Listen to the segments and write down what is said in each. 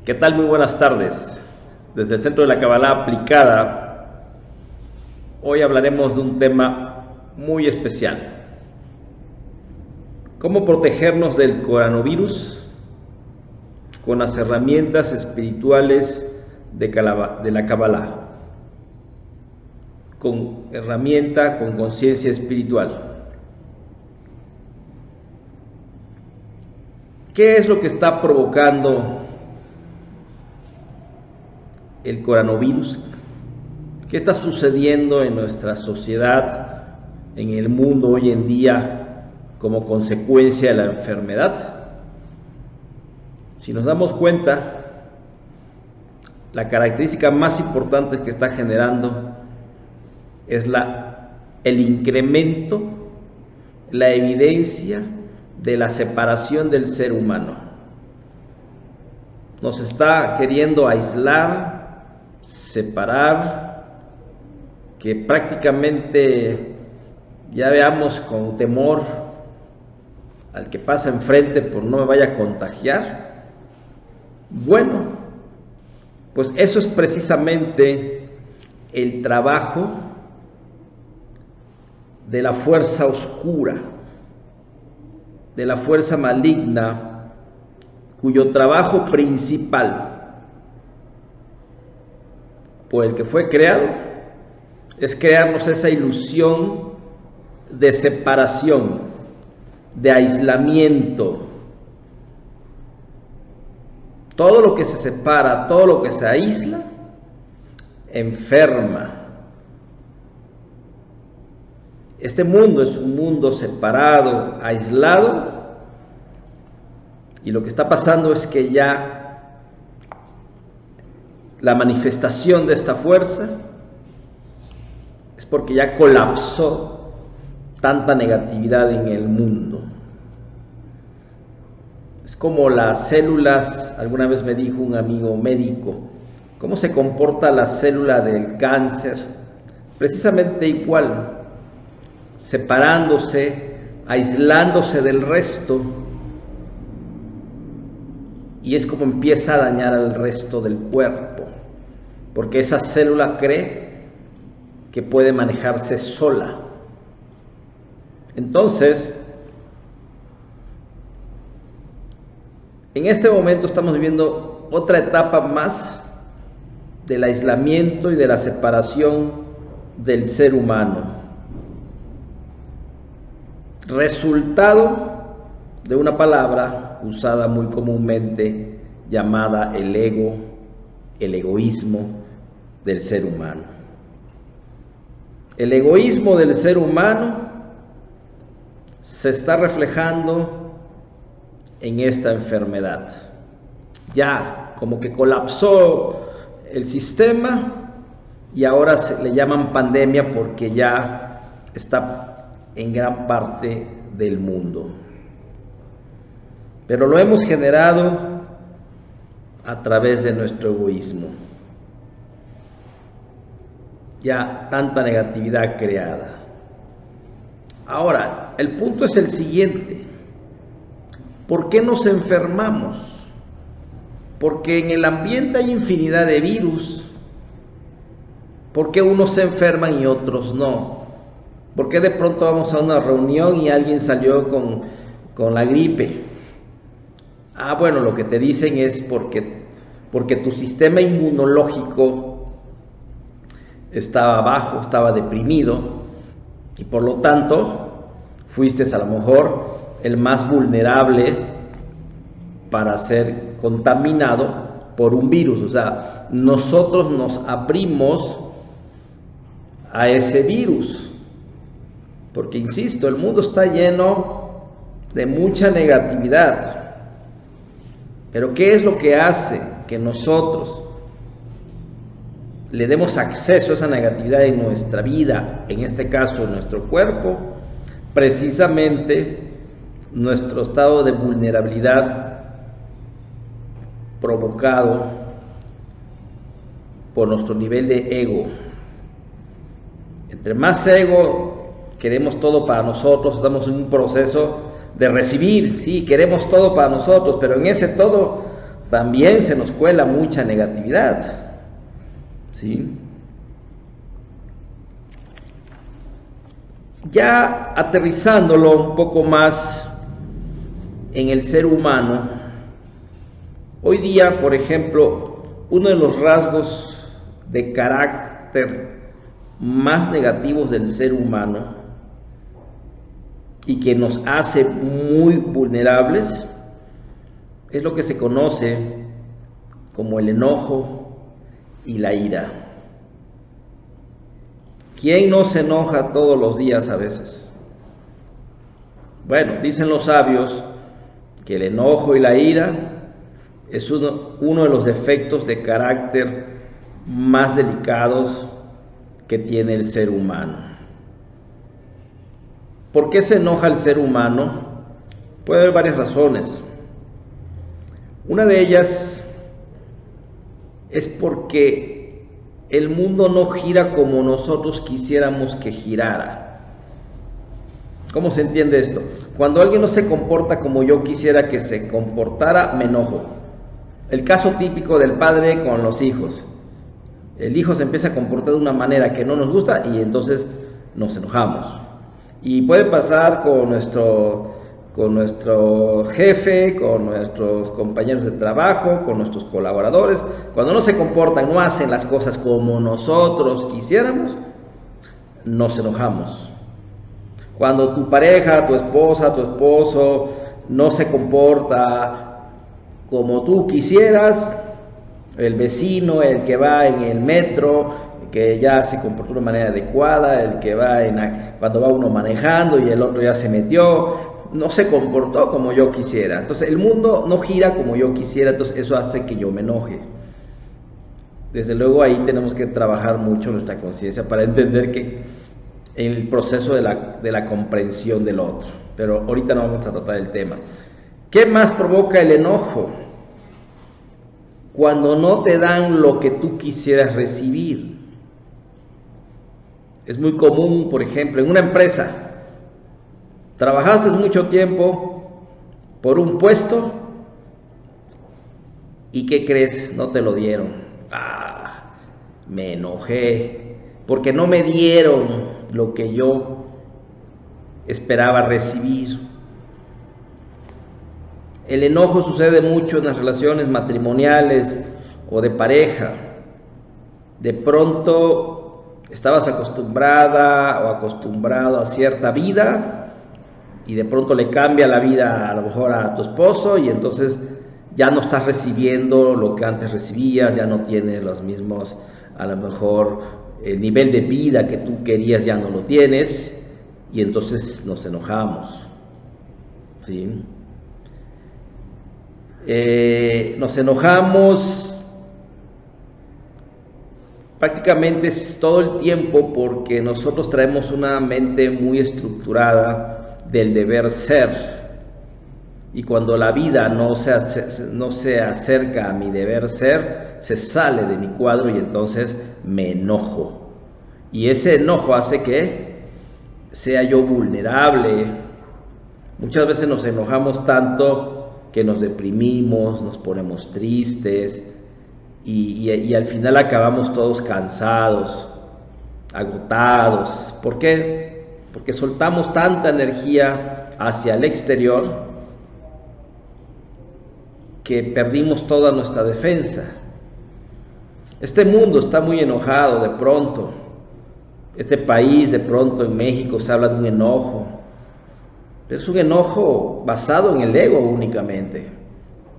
¿Qué tal? Muy buenas tardes. Desde el Centro de la Kabbalah Aplicada, hoy hablaremos de un tema muy especial. ¿Cómo protegernos del coronavirus con las herramientas espirituales de la Kabbalah? Con conciencia espiritual. ¿Qué es lo que está provocando el coronavirus? ¿Qué está sucediendo en nuestra sociedad, en el mundo hoy en día como consecuencia de la enfermedad? Si nos damos cuenta, la característica más importante que está generando es el incremento, la evidencia de la separación del ser humano. Nos está queriendo aislar, separar, que prácticamente ya veamos con temor al que pasa enfrente por no me vaya a contagiar. Bueno, pues eso es precisamente el trabajo de la fuerza oscura, de la fuerza maligna, cuyo trabajo principal por el que fue creado es crearnos esa ilusión de separación, de aislamiento. Todo lo que se separa, todo lo que se aísla, enferma. Este mundo es un mundo separado, aislado, y lo que está pasando es que ya la manifestación de esta fuerza es porque ya colapsó tanta negatividad en el mundo. Es como las células, alguna vez me dijo un amigo médico, ¿cómo se comporta la célula del cáncer? Precisamente igual, separándose, aislándose del resto, y es como empieza a dañar al resto del cuerpo, porque esa célula cree que puede manejarse sola. Entonces, en este momento estamos viviendo otra etapa más del aislamiento y de la separación del ser humano. Resultado de una palabra usada muy comúnmente llamada el ego, el egoísmo del ser humano. El egoísmo del ser humano se está reflejando en esta enfermedad. Ya como que colapsó el sistema y ahora se le llaman pandemia porque ya está en gran parte del mundo. Pero lo hemos generado a través de nuestro egoísmo. Ya tanta negatividad creada. Ahora, el punto es el siguiente. ¿Por qué nos enfermamos? Porque en el ambiente hay infinidad de virus. ¿Por qué unos se enferman y otros no? ¿Por qué de pronto vamos a una reunión y alguien salió con la gripe? Ah, bueno, lo que te dicen es porque tu sistema inmunológico estaba bajo, estaba deprimido, y por lo tanto fuiste a lo mejor el más vulnerable para ser contaminado por un virus. O sea, nosotros nos abrimos a ese virus. Porque, insisto, el mundo está lleno de mucha negatividad. Pero ¿qué es lo que hace que nosotros le demos acceso a esa negatividad en nuestra vida, en este caso en nuestro cuerpo? Precisamente nuestro estado de vulnerabilidad provocado por nuestro nivel de ego. Entre más ego, queremos todo para nosotros, estamos en un proceso de recibir, sí, queremos todo para nosotros, pero en ese todo también se nos cuela mucha negatividad, ¿sí? Ya aterrizándolo un poco más en el ser humano, hoy día, por ejemplo, uno de los rasgos de carácter más negativos del ser humano y que nos hace muy vulnerables es lo que se conoce como el enojo y la ira. ¿Quién no se enoja todos los días a veces? Bueno, dicen los sabios que el enojo y la ira es uno de los defectos de carácter más delicados que tiene el ser humano. ¿Por qué se enoja el ser humano? Puede haber varias razones. Una de ellas es porque el mundo no gira como nosotros quisiéramos que girara. ¿Cómo se entiende esto? Cuando alguien no se comporta como yo quisiera que se comportara, me enojo. El caso típico del padre con los hijos. El hijo se empieza a comportar de una manera que no nos gusta y entonces nos enojamos. Y puede pasar con nuestro jefe, con nuestros compañeros de trabajo, con nuestros colaboradores. Cuando no se comportan, no hacen las cosas como nosotros quisiéramos, nos enojamos. Cuando tu pareja, tu esposa, tu esposo no se comporta como tú quisieras, el vecino, el que va en el metro, que ya se comportó de una manera adecuada, el que va cuando va uno manejando y el otro ya se metió, no se comportó como yo quisiera. Entonces el mundo no gira como yo quisiera, entonces eso hace que yo me enoje. Desde luego ahí tenemos que trabajar mucho nuestra conciencia para entender que el proceso de la comprensión del otro. Pero ahorita no vamos a tratar el tema. ¿Qué más provoca el enojo? Cuando no te dan lo que tú quisieras recibir. Es muy común, por ejemplo, en una empresa, trabajaste mucho tiempo por un puesto y ¿qué crees? No te lo dieron. Me enojé porque no me dieron lo que yo esperaba recibir. El enojo sucede mucho en las relaciones matrimoniales o de pareja. De pronto estabas acostumbrada o acostumbrado a cierta vida y de pronto le cambia la vida a lo mejor a tu esposo y entonces ya no estás recibiendo lo que antes recibías, ya no tienes los mismos, a lo mejor el nivel de vida que tú querías ya no lo tienes y entonces nos enojamos, ¿sí? Nos enojamos prácticamente todo el tiempo porque nosotros traemos una mente muy estructurada del deber ser y cuando la vida no se acerca a mi deber ser, se sale de mi cuadro y entonces me enojo y ese enojo hace que sea yo vulnerable. Muchas veces nos enojamos tanto que nos deprimimos, nos ponemos tristes y al final acabamos todos cansados, agotados. ¿Por qué? Porque soltamos tanta energía hacia el exterior que perdimos toda nuestra defensa. Este mundo está muy enojado de pronto. Este país de pronto en México se habla de un enojo. Es un enojo basado en el ego únicamente,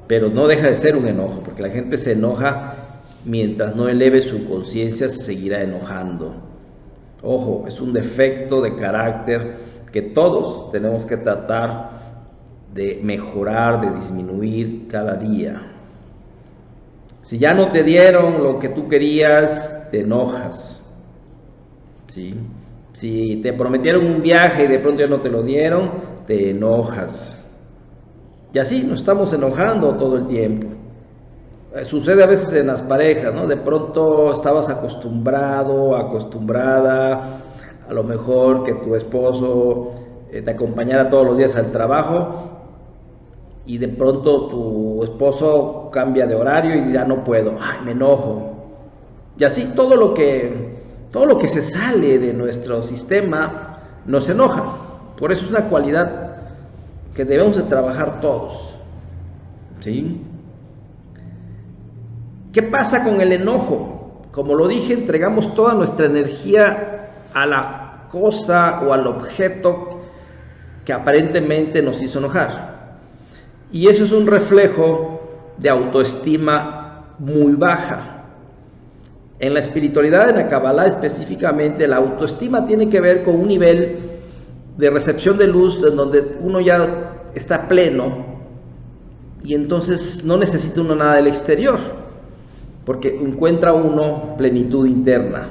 pero no deja de ser un enojo, porque la gente se enoja mientras no eleve su conciencia, se seguirá enojando. Ojo, es un defecto de carácter que todos tenemos que tratar de mejorar, de disminuir cada día. Si ya no te dieron lo que tú querías, te enojas, ¿sí? Si te prometieron un viaje y de pronto ya no te lo dieron, te enojas. Y así nos estamos enojando todo el tiempo. Sucede a veces en las parejas, ¿no? De pronto estabas acostumbrado, acostumbrada, a lo mejor que tu esposo te acompañara todos los días al trabajo y de pronto tu esposo cambia de horario y ya no puedo, ay, me enojo. Y así todo lo que se sale de nuestro sistema nos enoja. Por eso es una cualidad que debemos de trabajar todos, ¿sí? ¿Qué pasa con el enojo? Como lo dije, entregamos toda nuestra energía a la cosa o al objeto que aparentemente nos hizo enojar. Y eso es un reflejo de autoestima muy baja. En la espiritualidad, en la Kabbalah específicamente, la autoestima tiene que ver con un nivel de recepción de luz en donde uno ya está pleno y entonces no necesita uno nada del exterior, porque encuentra uno plenitud interna.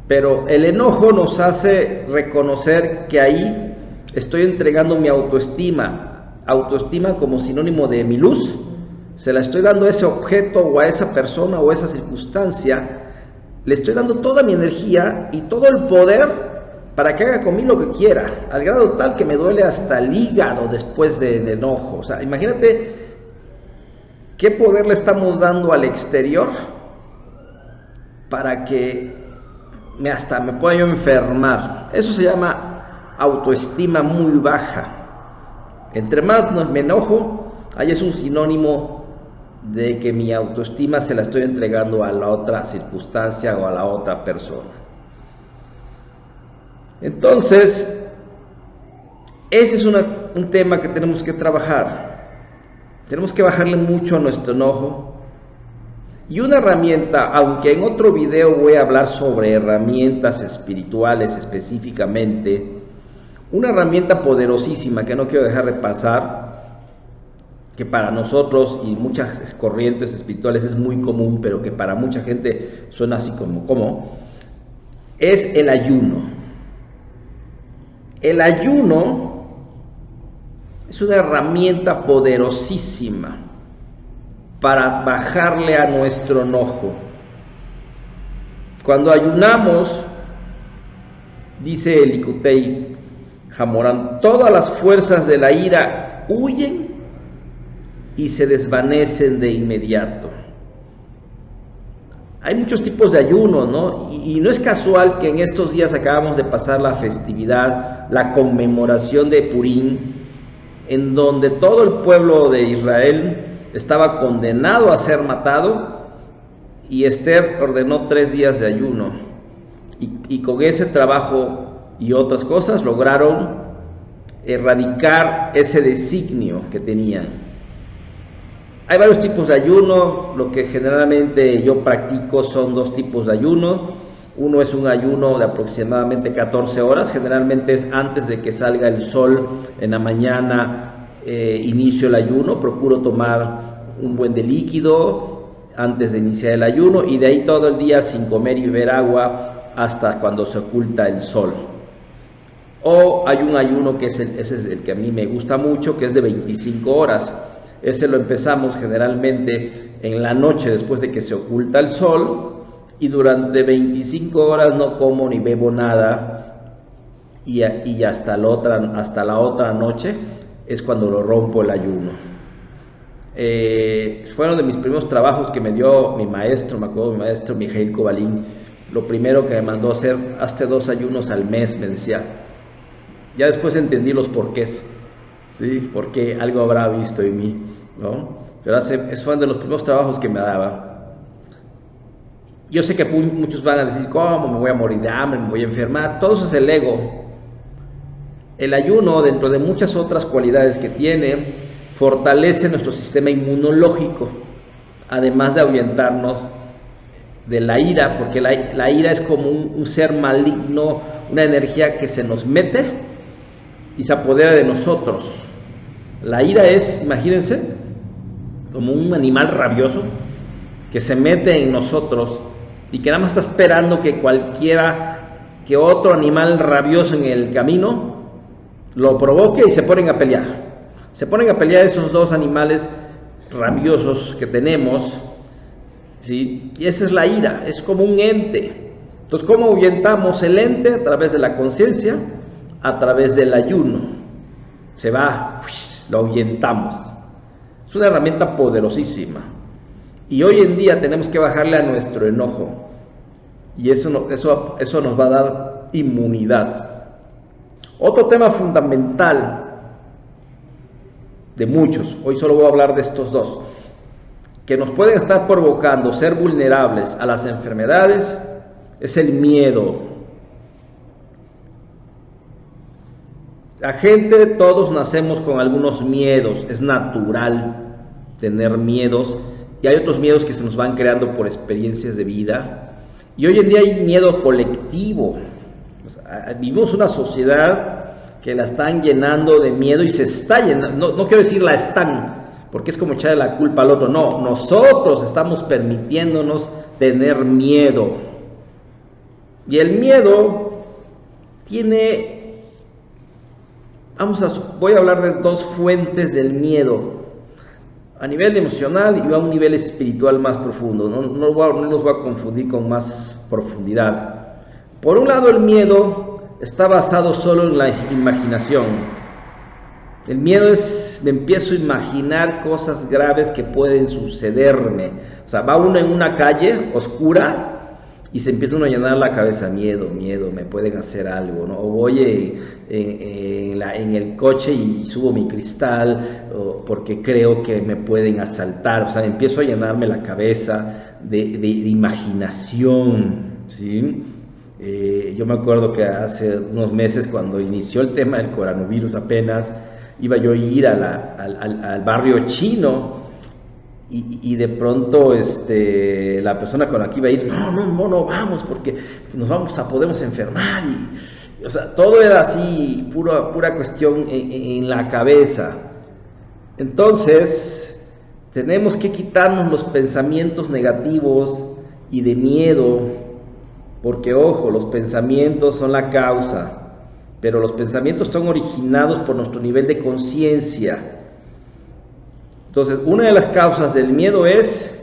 Pero el enojo nos hace reconocer que ahí estoy entregando mi autoestima como sinónimo de mi luz, se la estoy dando a ese objeto o a esa persona o a esa circunstancia, le estoy dando toda mi energía y todo el poder para que haga conmigo lo que quiera, al grado tal que me duele hasta el hígado después del enojo. O sea, imagínate qué poder le estamos dando al exterior para que hasta me pueda yo enfermar. Eso se llama autoestima muy baja. Entre más me enojo, ahí es un sinónimo de que mi autoestima se la estoy entregando a la otra circunstancia o a la otra persona. Entonces, ese es un tema que tenemos que trabajar. Tenemos que bajarle mucho a nuestro enojo. Y una herramienta, aunque en otro video voy a hablar sobre herramientas espirituales específicamente, una herramienta poderosísima que no quiero dejar de pasar, que para nosotros y muchas corrientes espirituales es muy común, pero que para mucha gente suena así como es el ayuno. El ayuno es una herramienta poderosísima para bajarle a nuestro enojo. Cuando ayunamos, dice el Likutei Hamorán, todas las fuerzas de la ira huyen y se desvanecen de inmediato. Hay muchos tipos de ayuno, ¿no? Y no es casual que en estos días acabamos de pasar la festividad, la conmemoración de Purim, en donde todo el pueblo de Israel estaba condenado a ser matado, y Esther ordenó 3 días de ayuno, y con ese trabajo y otras cosas lograron erradicar ese designio que tenían. Hay varios tipos de ayuno. Lo que generalmente yo practico son 2 tipos de ayuno. Uno es un ayuno de aproximadamente 14 horas, generalmente es antes de que salga el sol en la mañana, inicio el ayuno, procuro tomar un buen de líquido antes de iniciar el ayuno, y de ahí todo el día sin comer y beber agua hasta cuando se oculta el sol. O hay un ayuno que ese es el que a mí me gusta mucho, que es de 25 horas. Ese lo empezamos generalmente en la noche después de que se oculta el sol, y durante 25 horas no como ni bebo nada, y hasta la otra noche es cuando lo rompo el ayuno. Fueron de mis primeros trabajos que me dio mi maestro, me acuerdo, mi maestro Mijail Kovalin. Lo primero que me mandó a hacer, hazte 2 ayunos al mes, me decía. Ya después entendí los porqués, ¿sí? Porque algo habrá visto en mí, ¿no? Pero esos fueron de los primeros trabajos que me daba. Yo sé que muchos van a decir, ¿cómo? Me voy a morir de hambre, me voy a enfermar. Todo eso es el ego. El ayuno, dentro de muchas otras cualidades que tiene, fortalece nuestro sistema inmunológico, además de ahuyentarnos de la ira, porque la ira es como un ser maligno, una energía que se nos mete y se apodera de nosotros. La ira es, imagínense, como un animal rabioso que se mete en nosotros y que nada más está esperando que otro animal rabioso en el camino lo provoque y se ponen a pelear. Se ponen a pelear esos 2 animales rabiosos que tenemos, ¿sí? Y esa es la ira, es como un ente. Entonces, ¿cómo ahuyentamos el ente? A través de la conciencia, a través del ayuno. Se va, lo ahuyentamos. Es una herramienta poderosísima. Y hoy en día tenemos que bajarle a nuestro enojo. Y eso nos va a dar inmunidad. Otro tema fundamental de muchos, hoy solo voy a hablar de estos dos, que nos pueden estar provocando ser vulnerables a las enfermedades, es el miedo. La gente, todos nacemos con algunos miedos, es natural tener miedos, y hay otros miedos que se nos van creando por experiencias de vida, y hoy en día hay miedo colectivo. O sea, vivimos una sociedad que la están llenando de miedo y se está llenando, no quiero decir la están, porque es como echarle la culpa al otro, no, nosotros estamos permitiéndonos tener miedo. Y el miedo tiene, voy a hablar de dos fuentes del miedo, a nivel emocional y a un nivel espiritual más profundo, no los voy a confundir con más profundidad. Por un lado, el miedo está basado solo en la imaginación. El miedo es, me empiezo a imaginar cosas graves que pueden sucederme. O sea, va uno en una calle oscura y se empieza uno a llenar la cabeza, miedo, me pueden hacer algo, ¿no? O voy en el coche y subo mi cristal porque creo que me pueden asaltar. O sea, empiezo a llenarme la cabeza de imaginación, ¿sí? Yo me acuerdo que hace unos meses, cuando inició el tema del coronavirus, apenas iba yo a ir al barrio chino y de pronto la persona con la que iba a ir, no vamos porque podemos enfermar, o sea, todo era así, pura cuestión en la cabeza. Entonces tenemos que quitarnos los pensamientos negativos y de miedo, porque ojo, los pensamientos son la causa, pero los pensamientos son originados por nuestro nivel de conciencia. Entonces, una de las causas del miedo es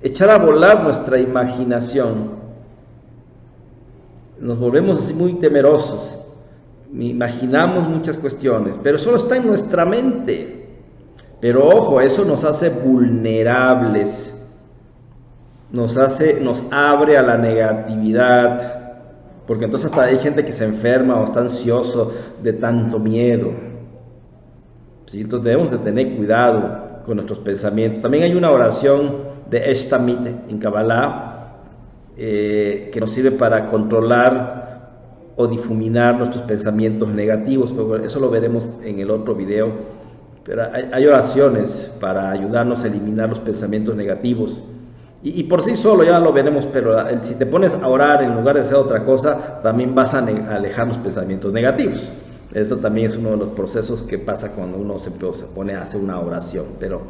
echar a volar nuestra imaginación. Nos volvemos así muy temerosos, imaginamos muchas cuestiones, pero solo está en nuestra mente. Pero ojo, eso nos hace vulnerables. Nos abre a la negatividad, porque entonces hasta hay gente que se enferma o está ansioso de tanto miedo, ¿sí? Entonces debemos de tener cuidado con nuestros pensamientos. También hay una oración de Eshtamit en Kabbalah que nos sirve para controlar o difuminar nuestros pensamientos negativos, pero eso lo veremos en el otro video. Pero hay oraciones para ayudarnos a eliminar los pensamientos negativos. Y por sí solo ya lo veremos, pero si te pones a orar en lugar de hacer otra cosa, también vas a alejar los pensamientos negativos. Eso también es uno de los procesos que pasa cuando uno se pone a hacer una oración. Pero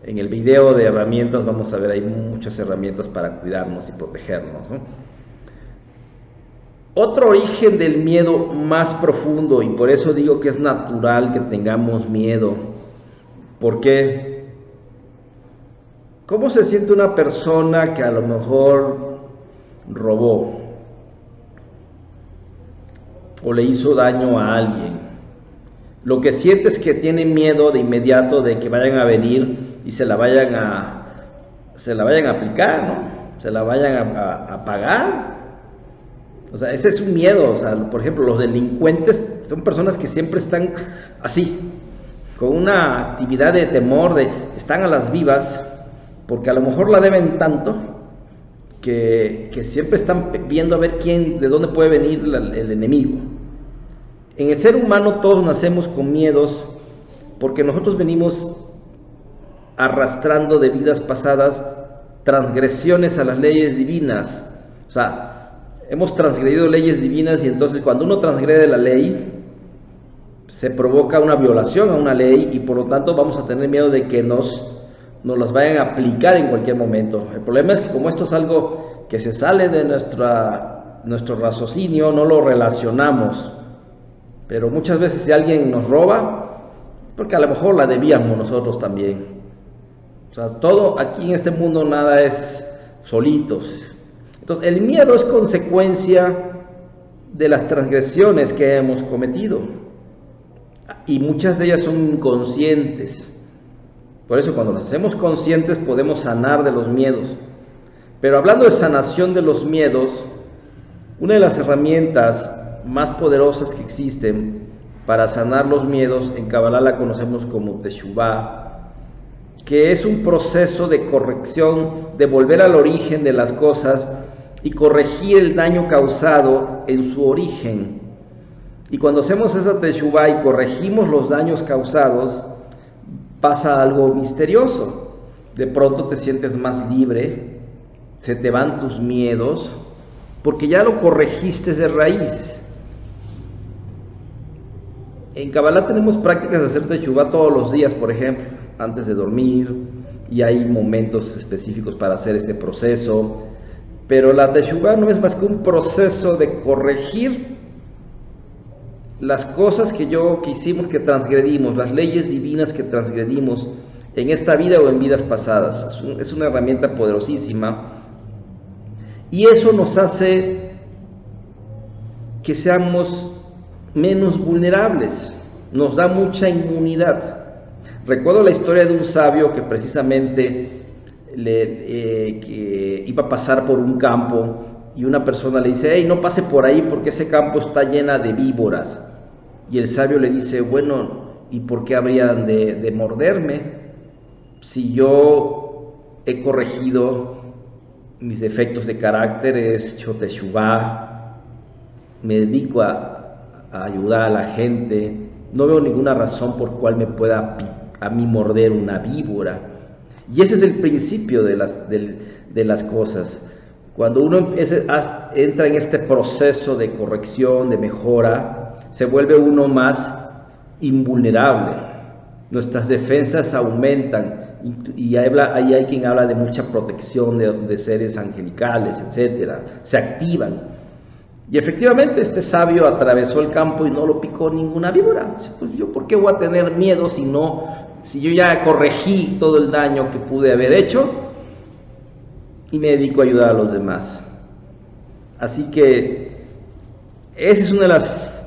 en el video de herramientas vamos a ver, hay muchas herramientas para cuidarnos y protegernos, ¿no? Otro origen del miedo más profundo, y por eso digo que es natural que tengamos miedo, porque ¿cómo se siente una persona que a lo mejor robó o le hizo daño a alguien? Lo que siente es que tiene miedo de inmediato de que vayan a venir y se la vayan a aplicar, ¿no? Se la vayan a pagar. O sea, ese es un miedo. O sea, por ejemplo, los delincuentes son personas que siempre están así, con una actividad de temor, están a las vivas, porque a lo mejor la deben tanto que siempre están viendo a ver de dónde puede venir el enemigo. En el ser humano todos nacemos con miedos, porque nosotros venimos arrastrando de vidas pasadas transgresiones a las leyes divinas. O sea, hemos transgredido leyes divinas, y entonces cuando uno transgrede la ley, se provoca una violación a una ley, y por lo tanto vamos a tener miedo de que nos las vayan a aplicar en cualquier momento. El problema es que como esto es algo que se sale de nuestro raciocinio, no lo relacionamos. Pero muchas veces si alguien nos roba, porque a lo mejor la debíamos nosotros también. O sea, todo aquí en este mundo, nada es solitos. Entonces el miedo es consecuencia de las transgresiones que hemos cometido. y muchas de ellas son inconscientes. Por eso cuando nos hacemos conscientes podemos sanar de los miedos. Pero hablando de sanación de los miedos, una de las herramientas más poderosas que existen para sanar los miedos, en Kabbalah la conocemos como Teshuvah, que es un proceso de corrección, de volver al origen de las cosas y corregir el daño causado en su origen. Y cuando hacemos esa Teshuvah y corregimos los daños causados, pasa algo misterioso. De pronto te sientes más libre, se te van tus miedos, porque ya lo corregiste de raíz. En Kabbalah tenemos prácticas de hacer Teshuvah todos los días, por ejemplo, antes de dormir, y hay momentos específicos para hacer ese proceso. Pero la Teshuvah no es más que un proceso de corregir las cosas que hicimos, que transgredimos, las leyes divinas que transgredimos en esta vida o en vidas pasadas. Es una herramienta poderosísima y eso nos hace que seamos menos vulnerables, nos da mucha inmunidad. Recuerdo la historia de un sabio que precisamente que iba a pasar por un campo y una persona le dice: hey, no pase por ahí porque ese campo está llena de víboras. Y el sabio le dice: bueno, ¿y por qué habrían de morderme si yo he corregido mis defectos de carácter, he hecho Teshuvah, me dedico a ayudar a la gente? No veo ninguna razón por cual me pueda a mí morder una víbora. Y ese es el principio de las cosas. Cuando uno entra en este proceso de corrección, de mejora, se vuelve uno más invulnerable. Nuestras defensas aumentan y ahí hay quien habla de mucha protección de seres angelicales, etcétera. Se activan. Y efectivamente este sabio atravesó el campo y no lo picó ninguna víbora. Pues yo, ¿por qué voy a tener miedo si yo ya corregí todo el daño que pude haber hecho y me dedico a ayudar a los demás? Así que ese es uno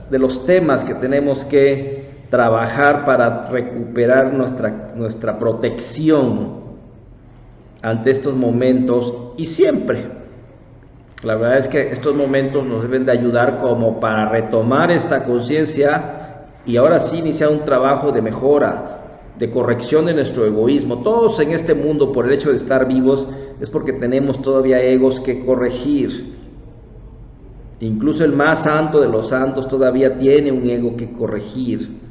de los temas que tenemos que trabajar para recuperar nuestra protección ante estos momentos y siempre. La verdad es que estos momentos nos deben de ayudar como para retomar esta conciencia y ahora sí iniciar un trabajo de mejora, de corrección de nuestro egoísmo. Todos en este mundo, por el hecho de estar vivos, es porque tenemos todavía egos que corregir. Incluso el más santo de los santos todavía tiene un ego que corregir.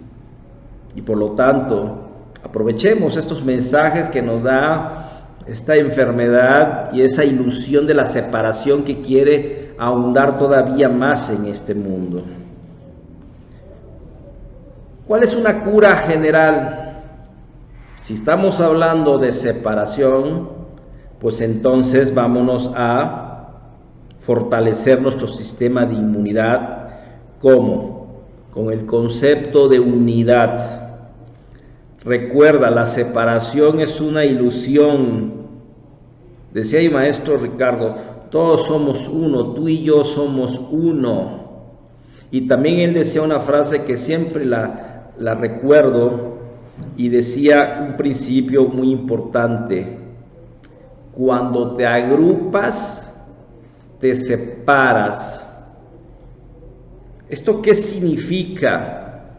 Y por lo tanto, aprovechemos estos mensajes que nos da esta enfermedad y esa ilusión de la separación que quiere ahondar todavía más en este mundo. ¿Cuál es una cura general? Si estamos hablando de separación, pues entonces vámonos a fortalecer nuestro sistema de inmunidad. ¿Cómo? Con el concepto de unidad. Recuerda, la separación es una ilusión. Decía mi maestro Ricardo, todos somos uno, tú y yo somos uno. Y también él decía una frase que siempre la recuerdo, y decía un principio muy importante: cuando te agrupas, te separas. ¿Esto qué significa?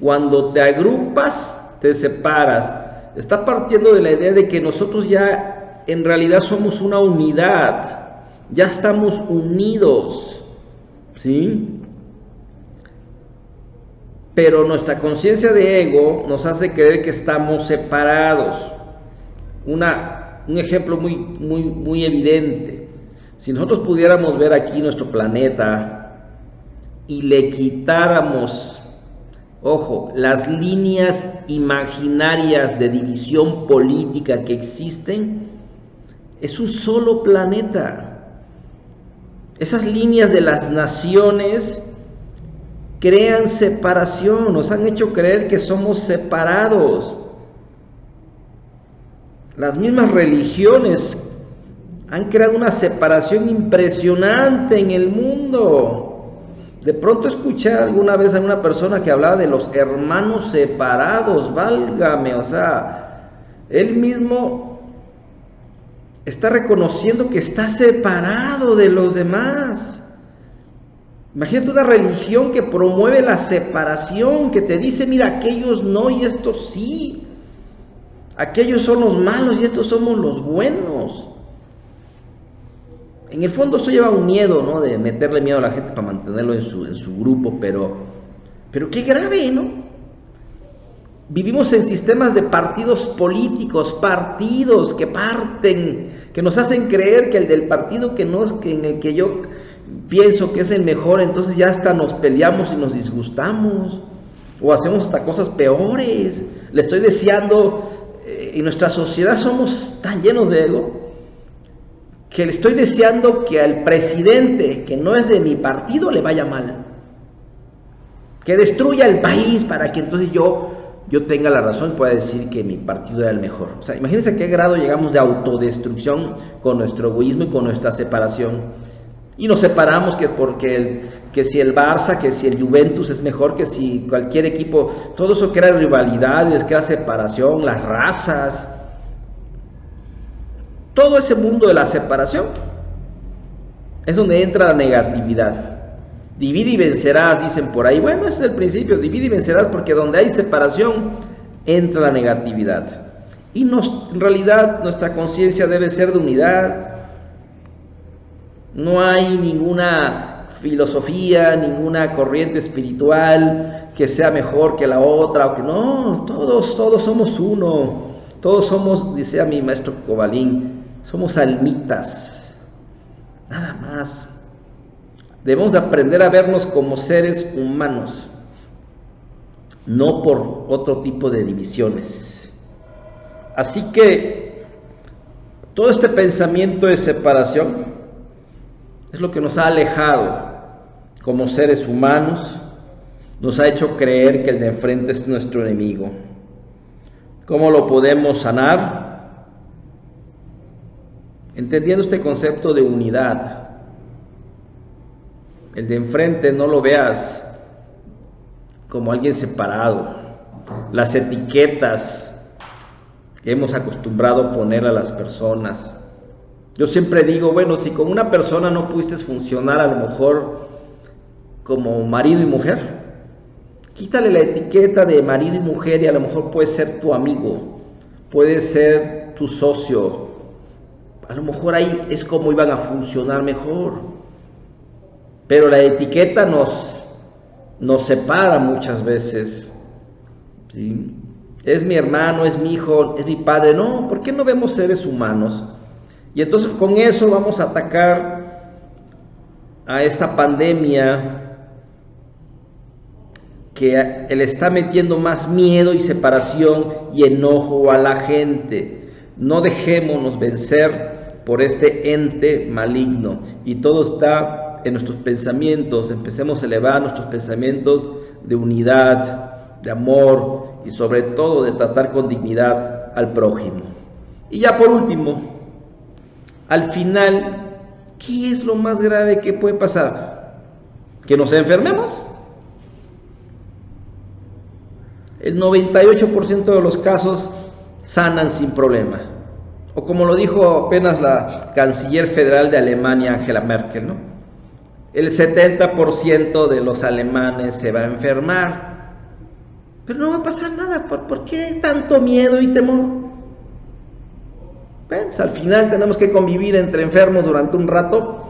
Cuando te agrupas, te separas. Está partiendo de la idea de que nosotros ya en realidad somos una unidad, ya estamos unidos, ¿sí? Pero nuestra conciencia de ego nos hace creer que estamos separados. Un ejemplo muy evidente: si nosotros pudiéramos ver aquí nuestro planeta y le quitáramos, ojo, las líneas imaginarias de división política que existen, es un solo planeta. Esas líneas de las naciones crean separación, nos han hecho creer que somos separados. Las mismas religiones han creado una separación impresionante en el mundo. De pronto escuché alguna vez a una persona que hablaba de los hermanos separados, válgame, o sea, él mismo está reconociendo que está separado de los demás. Imagínate una religión que promueve la separación, que te dice, mira, aquellos no y estos sí. Aquellos son los malos y estos somos los buenos. En el fondo eso lleva un miedo, ¿no? De meterle miedo a la gente para mantenerlo en su grupo, pero qué grave, ¿no? Vivimos en sistemas de partidos políticos, partidos que parten, que nos hacen creer que el del partido que en el que yo pienso que es el mejor, entonces ya hasta nos peleamos y nos disgustamos, o hacemos hasta cosas peores. Le estoy deseando, en nuestra sociedad somos tan llenos de ego, que le estoy deseando que al presidente que no es de mi partido le vaya mal, que destruya el país para que entonces yo tenga la razón y pueda decir que mi partido era el mejor. O sea, imagínense a qué grado llegamos de autodestrucción con nuestro egoísmo y con nuestra separación. Y nos separamos que si el Barça, que si el Juventus es mejor, que si cualquier equipo, todo eso crea rivalidades, crea separación, las razas. Todo ese mundo de la separación es donde entra la negatividad. Divide y vencerás, dicen por ahí. Bueno, ese es el principio, divide y vencerás, porque donde hay separación entra la negatividad. Y en realidad nuestra conciencia debe ser de unidad. No hay ninguna filosofía, ninguna corriente espiritual que sea mejor que la otra, o que no, todos somos uno. Todos somos, dice a mi maestro Cobalín, somos almitas, nada más. Debemos aprender a vernos como seres humanos, no por otro tipo de divisiones. Así que todo este pensamiento de separación es lo que nos ha alejado como seres humanos, nos ha hecho creer que el de enfrente es nuestro enemigo. ¿Cómo lo podemos sanar? Entendiendo este concepto de unidad. El de enfrente no lo veas como alguien separado. Las etiquetas que hemos acostumbrado a poner a las personas. Yo siempre digo, bueno, si con una persona no pudiste funcionar a lo mejor como marido y mujer, quítale la etiqueta de marido y mujer y a lo mejor puede ser tu amigo, puede ser tu socio. A lo mejor ahí es como iban a funcionar mejor. Pero la etiqueta nos separa muchas veces. ¿Sí? Es mi hermano, es mi hijo, es mi padre. No, ¿por qué no vemos seres humanos? Y entonces con eso vamos a atacar a esta pandemia que le está metiendo más miedo y separación y enojo a la gente. No dejémonos vencer por este ente maligno, y todo está en nuestros pensamientos. Empecemos a elevar nuestros pensamientos de unidad, de amor y sobre todo de tratar con dignidad al prójimo. Y ya por último, al final, ¿qué es lo más grave que puede pasar? ¿Que nos enfermemos? El 98% de los casos sanan sin problema. O como lo dijo apenas la canciller federal de Alemania, Angela Merkel, ¿no? El 70% de los alemanes se va a enfermar. Pero no va a pasar nada. ¿Por qué tanto miedo y temor? Pues al final tenemos que convivir entre enfermos durante un rato.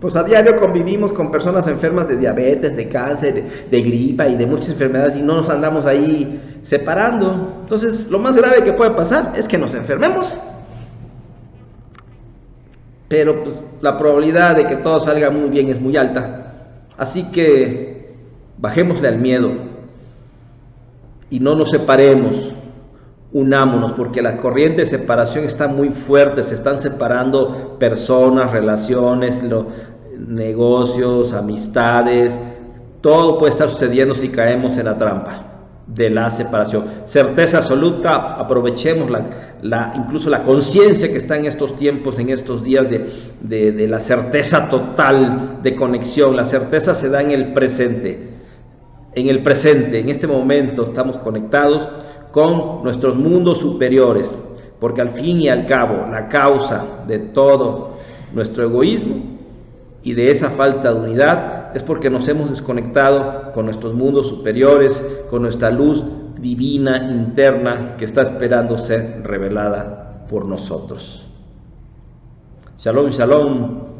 Pues a diario convivimos con personas enfermas de diabetes, de cáncer, de gripa y de muchas enfermedades, y no nos andamos ahí separando. Entonces lo más grave que puede pasar es que nos enfermemos. Pero pues la probabilidad de que todo salga muy bien es muy alta. Así que bajémosle al miedo y no nos separemos, unámonos, porque la corriente de separación está muy fuerte. Se están separando personas, relaciones, negocios, amistades. Todo puede estar sucediendo si caemos en la trampa. de la separación. Certeza absoluta, aprovechemos incluso la conciencia que está en estos tiempos, en estos días de la certeza total de conexión. La certeza se da en el presente. En este momento estamos conectados con nuestros mundos superiores, porque al fin y al cabo la causa de todo nuestro egoísmo y de esa falta de unidad es porque nos hemos desconectado con nuestros mundos superiores, con nuestra luz divina interna que está esperando ser revelada por nosotros. Shalom, shalom.